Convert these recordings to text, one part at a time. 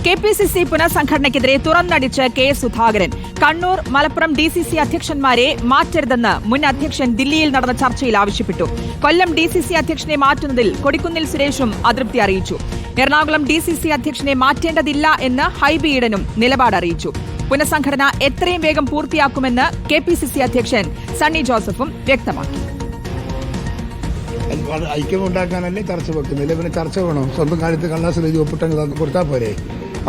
KPCC പുനഃസംഘടനയ്ക്കെതിരെ തുറന്നടിച്ച് K Sudhakaran. Kannur, Malappuram DCC അധ്യക്ഷന്മാരെ മാറ്റരുതെന്ന് മുൻ അധ്യക്ഷൻ ദില്ലിയിൽ നടന്ന ചർച്ചയിൽ ആവശ്യപ്പെട്ടു. കൊല്ലം ഡിസിസി അധ്യക്ഷനെ മാറ്റുന്നതിൽ കൊടിക്കുന്നിൽ സുരേഷും അതൃപ്തി അറിയിച്ചു. എറണാകുളം ഡിസിസി അധ്യക്ഷനെ മാറ്റേണ്ടതില്ല എന്ന് ഹൈബി ഈഡനും നിലപാട് അറിയിച്ചു. പുനഃസംഘടന എത്രയും വേഗം പൂർത്തിയാക്കുമെന്ന് കെപിസിസി അധ്യക്ഷൻ സണ്ണി ജോസഫും വ്യക്തമാക്കി. ഐക്യമുണ്ടാക്കാനല്ലേ ചർച്ച വെക്കുന്നില്ല, പിന്നെ ചർച്ച വേണം. സ്വന്തം കാര്യത്തിൽ കള്ളാസിൽ എഴുതി ഒപ്പിട്ടങ്ങ് കൊടുത്താൽ പോരെ.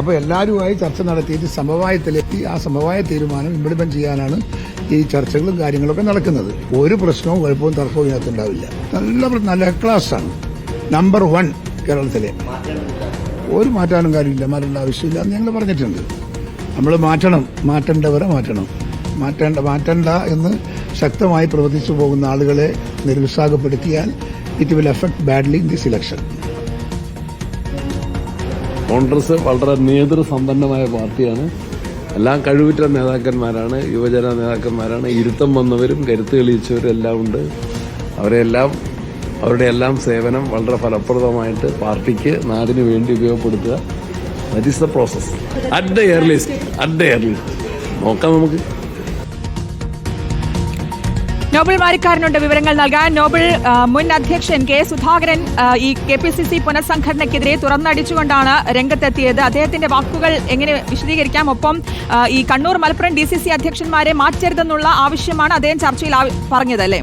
അപ്പോൾ എല്ലാവരുമായി ചർച്ച നടത്തിയിട്ട് സമവായത്തിലെത്തി ആ സമവായ തീരുമാനം ഇംപ്ലിമെന്റ് ചെയ്യാനാണ് ഈ ചർച്ചകളും കാര്യങ്ങളൊക്കെ നടക്കുന്നത്. ഒരു പ്രശ്നവും കുഴപ്പവും തർക്കവും ഇതിനകത്തുണ്ടാവില്ല. നല്ല ക്ലാസ്സാണ്. നമ്പർ 1 കേരളത്തിലെ. ഒരു മാറ്റാനും കാര്യമില്ല, മാറ്റേണ്ട ആവശ്യമില്ല എന്ന് ഞങ്ങൾ പറഞ്ഞിട്ടുണ്ട്. നമ്മൾ മാറ്റേണ്ടവരെ മാറ്റണ്ട എന്ന് ശക്തമായി പ്രവർത്തിച്ചു പോകുന്ന ആളുകളെ നിരുത്സാഹപ്പെടുത്തിയാൽ it will effect badly in this election. Congress വളരെ നേതൃസമ്പന്നമായ പാർട്ടിയാണ്. എല്ലാം കഴിവുറ്റ നേതാക്കന്മാരാണ്, യുവജന നേതാക്കന്മാരാണ്. ഇരുത്തം വന്നവരും കരുത്ത് തെളിയിച്ചവരും എല്ലാം ഉണ്ട്. അവരുടെ എല്ലാം സേവനം വളരെ ഫലപ്രദമായിട്ട് പാർട്ടിക്ക് നാടിന് വേണ്ടി ഉപയോഗപ്പെടുത്തുക. That is the process. At the earliest നോക്കാം നമുക്ക്. നോബൽ മാരിക്കാരനുണ്ട് വിവരങ്ങൾ നൽകാൻ. നോബൽ, മുൻ അധ്യക്ഷൻ കെ സുധാകരൻ ഈ കെപിസിസി പുനഃസംഘടനയ്ക്കെതിരെ തുറന്നടിച്ചുകൊണ്ടാണ് രംഗത്തെത്തിയത്. അദ്ദേഹത്തിന്റെ വാക്കുകൾ എങ്ങനെ വിശദീകരിക്കാം? ഒപ്പം ഈ കണ്ണൂർ, മലപ്പുറം ഡിസിസി അധ്യക്ഷന്മാരെ മാറ്റരുതെന്നുള്ള ആവശ്യമാണ് അദ്ദേഹം ചർച്ചയിൽ പറഞ്ഞതല്ലേ?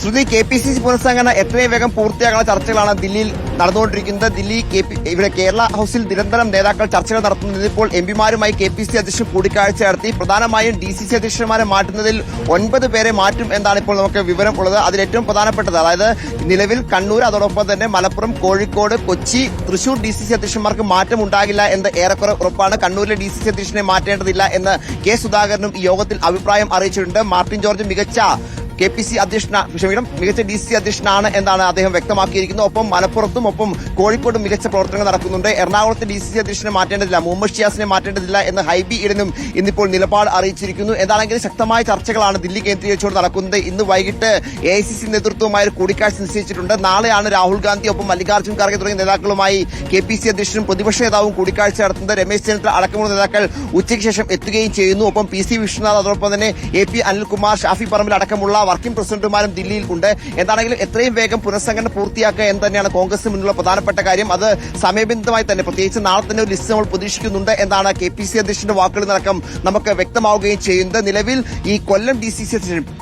ശ്രുതി, കെപിസിസി പുനഃസംഘടന എത്രയും വേഗം പൂർത്തിയാക്കുന്ന ചർച്ചകളാണ് ദില്ലിയിൽ നടന്നുകൊണ്ടിരിക്കുന്നത്. ഇവിടെ കേരള ഹൌസിൽ നിരന്തരം നേതാക്കൾ ചർച്ചകൾ നടത്തുന്നത്. ഇപ്പോൾ എംപിമാരുമായി കെപിസിസി അധ്യക്ഷൻ കൂടിക്കാഴ്ച നടത്തി. പ്രധാനമായും ഡിസിസി അധ്യക്ഷന്മാരെ മാറ്റുന്നതിൽ 9 പേരെ മാറ്റും എന്നാണ് ഇപ്പോൾ നമുക്ക് വിവരം ഉള്ളത്. അതിൽ ഏറ്റവും പ്രധാനപ്പെട്ടത്, അതായത് നിലവിൽ കണ്ണൂർ, അതോടൊപ്പം തന്നെ മലപ്പുറം, കോഴിക്കോട്, കൊച്ചി, തൃശൂർ ഡിസിസി അധ്യക്ഷന്മാർക്ക് മാറ്റം ഉണ്ടാകില്ല എന്ന് ഏറെക്കുറെ ഉറപ്പാണ്. കണ്ണൂരിലെ ഡിസിസി അധ്യക്ഷനെ മാറ്റേണ്ടതില്ല എന്ന് കെ സുധാകരനും ഈ യോഗത്തിൽ അഭിപ്രായം അറിയിച്ചിട്ടുണ്ട്. മാർട്ടിൻ ജോർജ് മികച്ച ഡിസിസി അധ്യക്ഷനാണ് എന്നാണ് അദ്ദേഹം വ്യക്തമാക്കിയിരിക്കുന്നത്. ഒപ്പം മലപ്പുറത്തും ഒപ്പം കോഴിക്കോടും മികച്ച പ്രവർത്തനങ്ങൾ നടക്കുന്നുണ്ട്. എറണാകുളത്തെ ഡിസിസി അധ്യക്ഷനെ മാറ്റേണ്ടതില്ല, മുഹമ്മദ് ഷിയാസിനെ മാറ്റേണ്ടതില്ല എന്ന് ഹൈബി ഈഡനും ഇന്നിപ്പോൾ നിലപാട് അറിയിച്ചിരിക്കുന്നു. എന്താണെങ്കിലും ശക്തമായ ചർച്ചകളാണ് ദില്ലി കേന്ദ്രീകരിച്ചുകൊണ്ട് നടക്കുന്നത്. ഇന്ന് വൈകിട്ട് AICC നേതൃത്വവുമായി ഒരു കൂടിക്കാഴ്ച നിശ്ചയിച്ചിട്ടുണ്ട്. നാളെയാണ് രാഹുൽ ഗാന്ധി ഒപ്പം മല്ലികാർജ്ജുൻ ഖാർഗെ തുടങ്ങിയ നേതാക്കളുമായി KPCC അധ്യക്ഷനും പ്രതിപക്ഷ നേതാവും കൂടിക്കാഴ്ച നടത്തുന്നത്. രമേശ് ചെന്നിത്തല അടക്കമുള്ള നേതാക്കൾ ഉച്ചയ്ക്ക് ശേഷം എത്തുകയും ചെയ്യുന്നു. ഒപ്പം PC വിശ്വനാഥ്, അതോടൊപ്പം തന്നെ AP അനിൽകുമാർ, ഷാഫി പറമ്പിൽ അടക്കമുള്ള വർക്കിംഗ് പ്രസിഡന്റുമാരും ദില്ലിയിൽ ഉണ്ട്. എന്താണെങ്കിലും എത്രയും വേഗം പുനഃസംഘടന പൂർത്തിയാക്കുക എന്ന് തന്നെയാണ് കോൺഗ്രസിന് മുന്നിലുള്ള പ്രധാനപ്പെട്ട കാര്യം. അത് സമയബന്ധിതമായി തന്നെ, പ്രത്യേകിച്ച് നാളെ തന്നെ ഒരു ലിസ്റ്റ് നമ്മൾ പ്രതീക്ഷിക്കുന്നുണ്ട് എന്നാണ് KPCC അധ്യക്ഷന്റെ വാക്കുകളിൽ നിന്നടക്കം നമുക്ക് വ്യക്തമാവുകയും ചെയ്യുന്നത്. നിലവിൽ ഈ കൊല്ലം DCC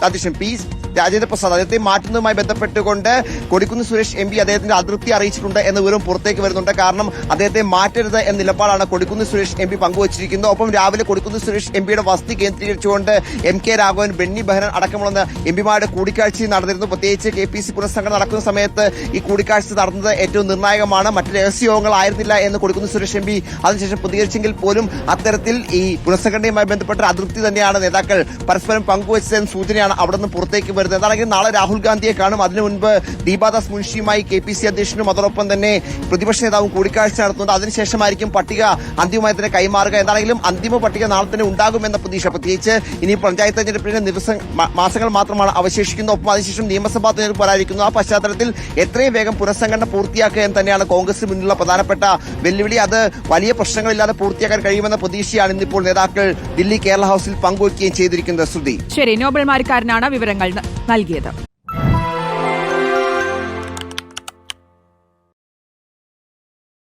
അധ്യക്ഷൻ P രാജേന്ദ്ര പ്രസാദ് അദ്ദേഹത്തെ മാറ്റുന്നതുമായി ബന്ധപ്പെട്ടുകൊണ്ട് കൊടിക്കുന്നിൽ സുരേഷ് MP അദ്ദേഹത്തിന്റെ അതൃപ്തി അറിയിച്ചിട്ടുണ്ട് എന്ന വിവരം പുറത്തേക്ക് വരുന്നുണ്ട്. കാരണം അദ്ദേഹത്തെ മാറ്റരുത് എന്ന നിലപാടാണ് കൊടിക്കുന്നിൽ സുരേഷ് MP പങ്കുവച്ചിരിക്കുന്നത്. ഒപ്പം രാവിലെ കൊടിക്കുന്നിൽ സുരേഷ് MPയുടെ വസതി കേന്ദ്രീകരിച്ചുകൊണ്ട് MK രാഘവൻ, ബെന്നി ബെഹനാൻ അടക്കമുള്ള MPമാരുടെ കൂടിക്കാഴ്ച നടന്നിരുന്നു. പ്രത്യേകിച്ച് KPCC പുനഃസംഘടന നടക്കുന്ന സമയത്ത് ഈ കൂടിക്കാഴ്ച നടന്നത് ഏറ്റവും നിർണായകമാണ്. മറ്റ് രഹസ്യയോഗങ്ങളായിരുന്നില്ല എന്ന് കൊടിക്കുന്നിൽ സുരേഷ് MP അതിനുശേഷം പ്രതികരിച്ചെങ്കിൽ പോലും അത്തരത്തിൽ ഈ പുനഃസംഘടനയുമായി ബന്ധപ്പെട്ട അതൃപ്തി തന്നെയാണ് നേതാക്കൾ പരസ്പരം പങ്കുവച്ചതെന്ന സൂചനയാണ് അവിടെ നിന്ന് പുറത്തേക്ക് വരുന്നത്. എന്താണെങ്കിൽ നാളെ രാഹുൽ ഗാന്ധിയെ കാണും. അതിനു മുൻപ് ദീപാദാസ് മുൻഷിയുമായി KPCC അധ്യക്ഷനും അതോടൊപ്പം തന്നെ പ്രതിപക്ഷ നേതാവും കൂടിക്കാഴ്ച നടത്തുന്നുണ്ട്. അതിനുശേഷമായിരിക്കും പട്ടിക അന്തിമമായി തന്നെ കൈമാറുക. എന്താണെങ്കിലും അന്തിമ പട്ടിക നാളെ തന്നെ ഉണ്ടാകുമെന്ന പ്രതീക്ഷ. പ്രത്യേകിച്ച് ഇനി പഞ്ചായത്ത് തെരഞ്ഞെടുപ്പിന് മാസങ്ങൾ മാത്രമാണ് അവശേഷിക്കുന്നത്. ഒപ്പം അതിനുശേഷം നിയമസഭാ തെരഞ്ഞെടുപ്പ് വരാനിരിക്കുന്നു. ആ പശ്ചാത്തലത്തിൽ എത്രയും വേഗം പുനഃസംഘടന പൂർത്തിയാക്കുക എന്ന് തന്നെയാണ് കോൺഗ്രസിന് മുന്നിലുള്ള പ്രധാനപ്പെട്ട വെല്ലുവിളി. അത് വലിയ പ്രശ്നങ്ങളില്ലാതെ പൂർത്തിയാക്കാൻ കഴിയുമെന്ന പ്രതീക്ഷയാണ് ഇന്നിപ്പോൾ നേതാക്കൾ ദില്ലി കേരള ഹൌസിൽ പങ്കുവയ്ക്കുകയും ചെയ്തിരിക്കുന്നത്. ശ്രുതി, ശരി, നോബൽ മാരിക്കാരനാണ് വിവരങ്ങൾ നൽകിയത്.